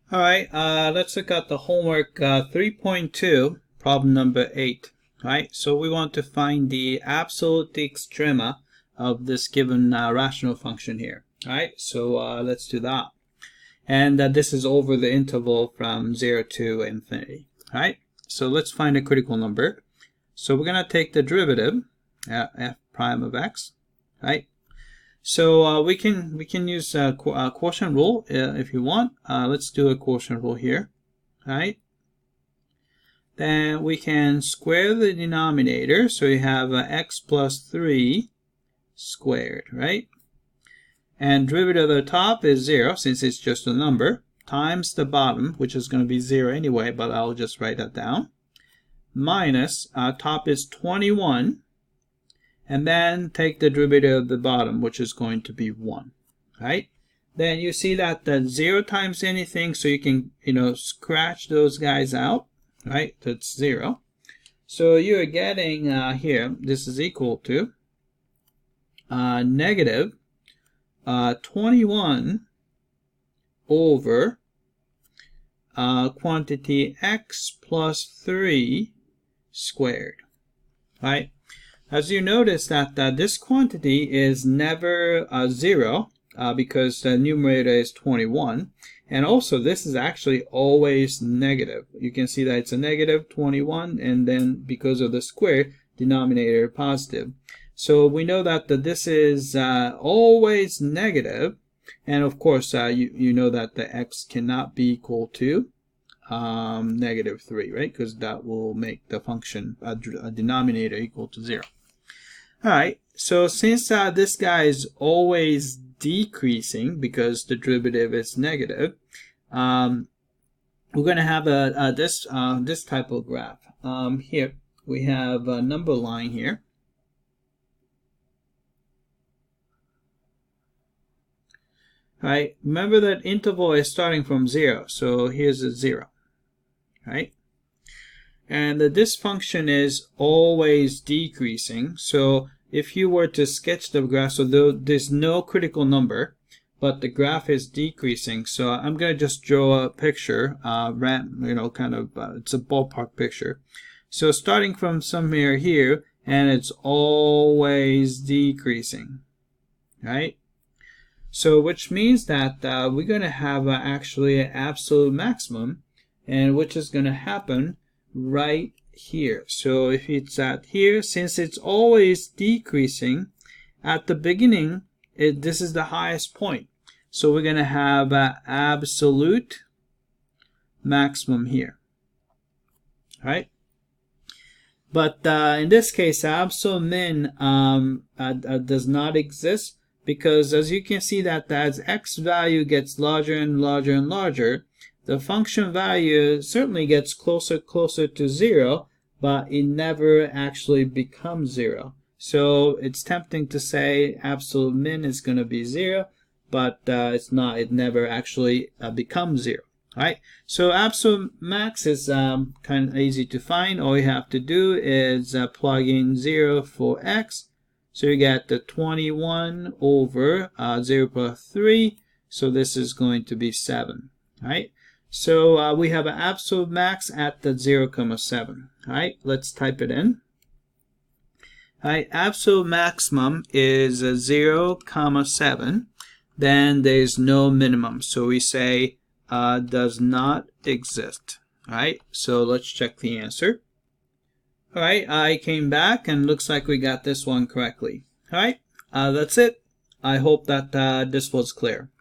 All right, let's look at the homework 3.2, problem number 8. All right, so we want to find the absolute extrema of this given rational function here. All right, so let's do that. And this is over the interval from 0 to infinity. All right, so let's find a critical number. So we're going to take the derivative, f prime of x, right? So we can use a quotient rule if you want. Let's do a quotient rule here, right? Then we can square the denominator, so you have x plus 3 squared, right? And derivative of the top is 0, since it's just a number, times the bottom, which is going to be 0 anyway, but I'll just write that down, minus top is 21, and then take the derivative of the bottom, which is going to be 1, right? Then you see that the 0 times anything, so you can, scratch those guys out, right? That's 0. So you're getting here, this is equal to negative 21 over quantity x plus 3 squared, right? As you notice that this quantity is never 0 because the numerator is 21, and also this is actually always negative. You can see that it's a negative 21, and then because of the square, denominator positive. So we know that this is always negative, and of course you know that the x cannot be equal to negative 3, right? Because that will make the function a denominator equal to 0. Alright, so since this guy is always decreasing because the derivative is negative, we're going to have this type of graph. Here we have a number line here. Alright, remember that interval is starting from 0, so here's a 0, right? And this function is always decreasing. So if you were to sketch the graph, so there's no critical number, but the graph is decreasing. So I'm going to just draw a picture, it's a ballpark picture. So starting from somewhere here, and it's always decreasing, right? So which means that we're going to have actually an absolute maximum, and which is going to happen right here. So if it's at here, since it's always decreasing, at the beginning this is the highest point, so we're going to have an absolute maximum here, right? But in this case, absolute min does not exist, because as you can see that as x value gets larger and larger and larger, the function value certainly gets closer to 0, but it never actually becomes 0. So it's tempting to say absolute min is going to be 0, but it's not. It never actually becomes 0. Right? So absolute max is kind of easy to find. All you have to do is plug in 0 for x. So you get the 21 over 0 plus 3. So this is going to be 7. Right? So we have an absolute max at the 0, 7. Alright, let's type it in. Alright, absolute maximum is 0, 7. Then there's no minimum. So we say does not exist. Alright, so let's check the answer. Alright, I came back and looks like we got this one correctly. Alright, that's it. I hope that this was clear.